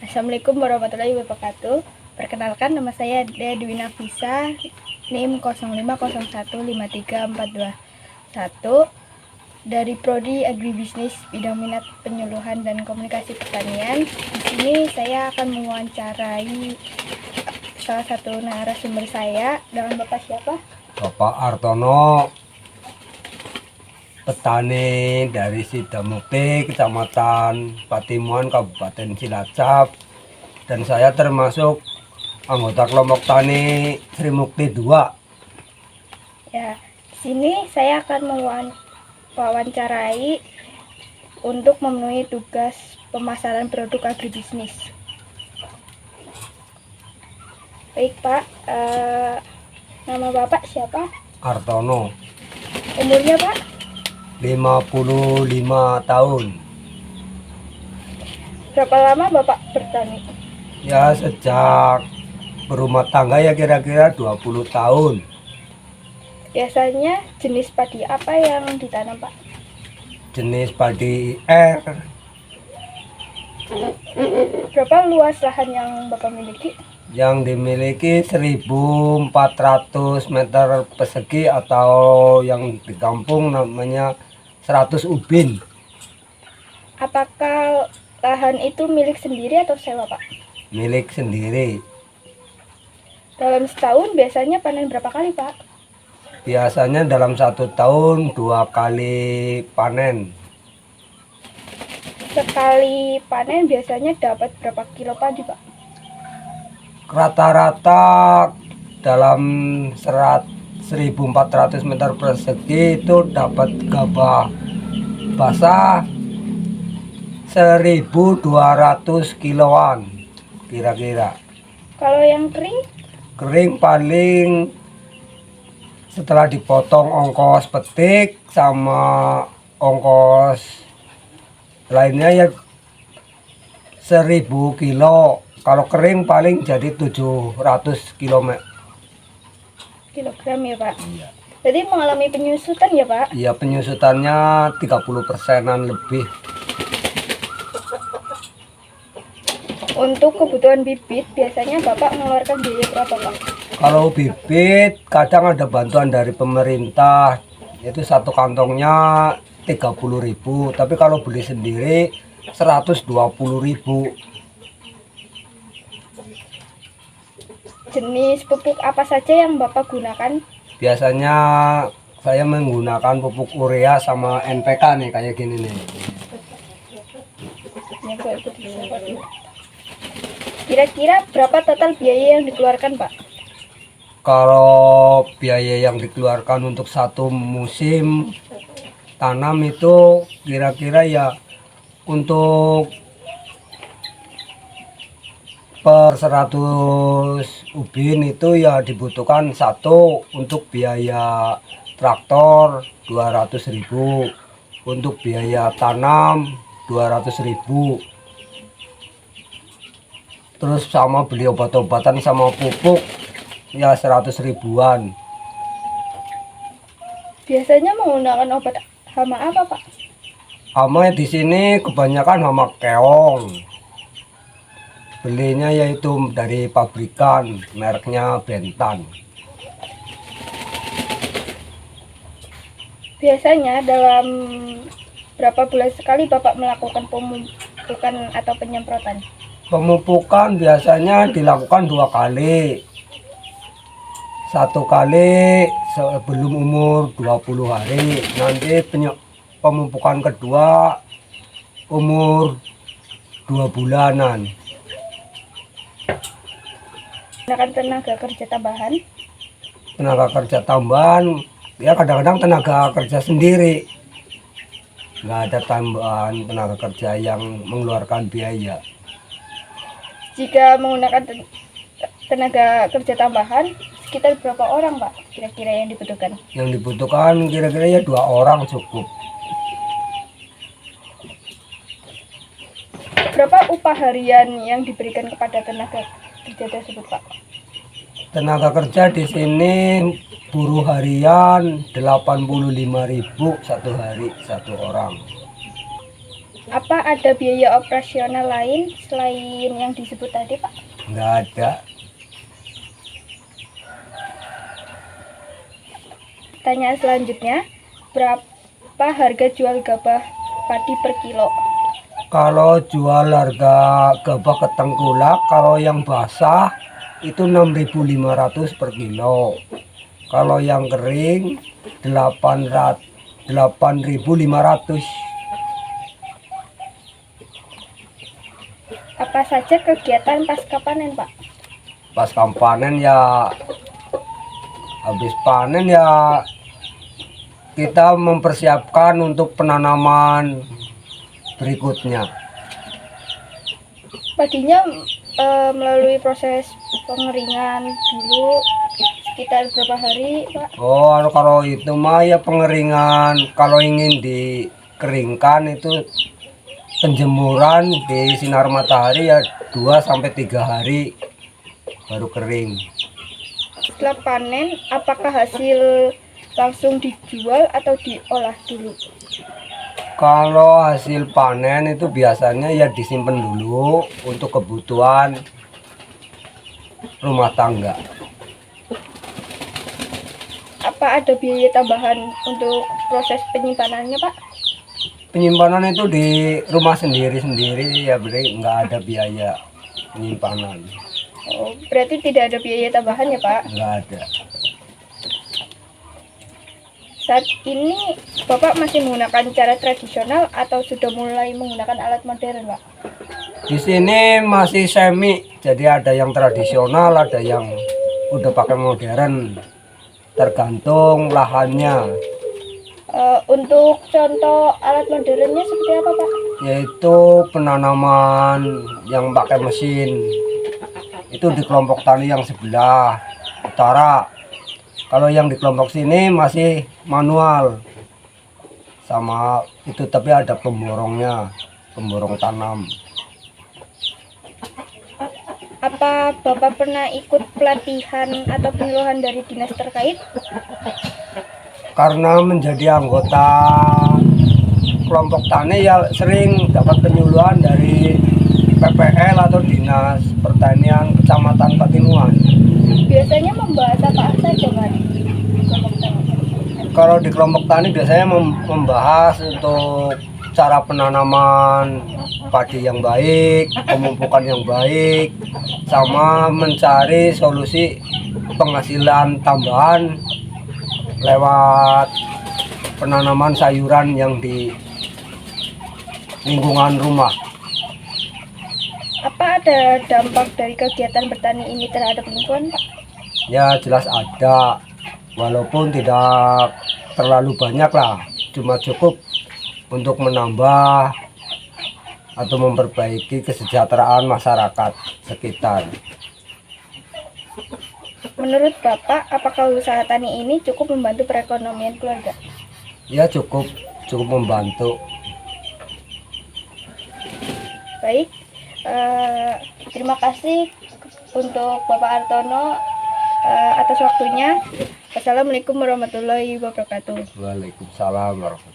Assalamualaikum warahmatullahi wabarakatuh. Perkenalkan, nama saya Dea Dwi Nafisa, NIM 05015342 dari Prodi Agribisnis Bidang Minat Penyuluhan dan Komunikasi Pertanian. Di sini saya akan mewawancarai salah satu narasumber saya dengan Bapak siapa? Bapak Artono, petani dari Sidamukti, Kecamatan Patimuan, Kabupaten Cilacap, dan saya termasuk anggota kelompok tani Sri Mukti 2. Ya, di sini saya akan mewawancarai untuk memenuhi tugas pemasaran produk agribisnis. Baik Pak, nama Bapak siapa? Artono, Umurnya Pak? 55 tahun. Berapa lama Bapak bertani? Ya, sejak berumah tangga ya kira-kira 20 tahun. Biasanya jenis padi apa yang ditanam Pak? Jenis padi R. Berapa luas lahan yang Bapak miliki? Yang dimiliki 1.400 meter persegi atau yang di kampung namanya 100 ubin. Apakah lahan itu milik sendiri atau sewa Pak? Milik sendiri. Dalam setahun biasanya panen berapa kali Pak? Biasanya dalam 1 tahun 2 kali panen. Sekali panen biasanya dapat berapa kilo padi Pak? Rata-rata dalam 1.400 meter persegi itu dapat gabah basah 1.200 kiloan kira-kira. Kalau yang kering? Kering paling setelah dipotong ongkos petik sama ongkos lainnya ya 1.000 kilo. Kalau kering paling jadi 700 kilogram Ya Pak. Iya. Jadi mengalami penyusutan ya Pak? Iya, penyusutannya 30%-an lebih. Untuk kebutuhan bibit biasanya Bapak mengeluarkan biaya berapa Pak? Kalau bibit kadang ada bantuan dari pemerintah, itu satu kantongnya 30.000, tapi kalau beli sendiri 120.000. Jenis pupuk apa saja yang Bapak gunakan? Biasanya saya menggunakan pupuk urea sama NPK nih, kayak gini nih. Kira-kira berapa total biaya yang dikeluarkan Pak? Kalau biaya yang dikeluarkan untuk satu musim tanam itu kira-kira ya untuk per 100 ubin itu ya dibutuhkan satu untuk biaya traktor 200.000, untuk biaya tanam 200.000, terus sama beli obat-obatan sama pupuk ya 100 ribuan. Biasanya menggunakan obat hama apa Pak? Hama di sini kebanyakan hama keong. Belinya yaitu dari pabrikan, mereknya Bentan. Biasanya dalam berapa bulan sekali Bapak melakukan pemupukan atau penyemprotan? Pemupukan biasanya dilakukan 2 kali. 1 kali sebelum umur 20 hari. Nanti pemupukan kedua umur 2 bulanan. Gunakan tenaga kerja tambahan? Tenaga kerja tambahan, ya kadang-kadang tenaga kerja sendiri. Nggak ada tambahan tenaga kerja yang mengeluarkan biaya. Jika menggunakan tenaga kerja tambahan, sekitar berapa orang Pak kira-kira yang dibutuhkan? Yang dibutuhkan kira-kira ya 2 orang cukup. Berapa upah harian yang diberikan kepada tenaga kerja tersebut Pak? Tenaga kerja di sini buruh harian 85.000 satu hari satu orang. Apa ada biaya operasional lain selain yang disebut tadi, Pak? Nggak ada. Pertanyaan selanjutnya, berapa harga jual gabah padi per kilo? Kalau jual harga gabah ke tengkulak, kalau yang basah itu 6.500 per kilo. Kalau yang kering 8.500. Apa saja kegiatan pasca panen, Pak? Pas panen ya, habis panen ya kita mempersiapkan untuk penanaman berikutnya. Padinya melalui proses pengeringan dulu sekitar berapa hari, Pak? Oh, kalau itu mah ya pengeringan. Kalau ingin dikeringkan itu penjemuran di sinar matahari ya 2 sampai 3 hari baru kering. Setelah panen, apakah hasil langsung dijual atau diolah dulu? Kalau hasil panen itu biasanya ya disimpan dulu untuk kebutuhan rumah tangga. Apa ada biaya tambahan untuk proses penyimpanannya, Pak? Penyimpanan itu di rumah sendiri-sendiri ya, berarti nggak ada biaya penyimpanan. Oh, berarti tidak ada biaya tambahan ya, Pak? Nggak ada. Saat ini Bapak masih menggunakan cara tradisional atau sudah mulai menggunakan alat modern, Pak? Di sini masih semi, jadi ada yang tradisional, ada yang udah pakai modern, tergantung lahannya. Untuk contoh alat modernnya seperti apa, Pak? Yaitu penanaman yang pakai mesin, itu di kelompok tani yang sebelah utara. Kalau yang di kelompok sini masih manual, sama itu tapi ada pemborongnya, pemborong tanam. Apa Bapak pernah ikut pelatihan atau penyuluhan dari dinas terkait? Karena menjadi anggota kelompok tani ya sering dapat penyuluhan dari PPL atau Dinas Pertanian Kecamatan Patinuan. Biasanya membahas apa saja, Pak? Kelompok tani? Kalau di kelompok tani biasanya membahas untuk cara penanaman padi yang baik, pemupukan yang baik, sama mencari solusi penghasilan tambahan lewat penanaman sayuran yang di lingkungan rumah. Apa ada dampak dari kegiatan bertani ini terhadap lingkungan, Pak? Ya jelas ada, walaupun tidak terlalu banyak lah, cuma cukup untuk menambah atau memperbaiki kesejahteraan masyarakat sekitar. Menurut Bapak, apakah usaha tani ini cukup membantu perekonomian keluarga? Ya cukup membantu. Baik, terima kasih untuk Bapak Artono atas waktunya. Wassalamualaikum warahmatullahi wabarakatuh. Waalaikumsalam warahmatullahi wabarakatuh.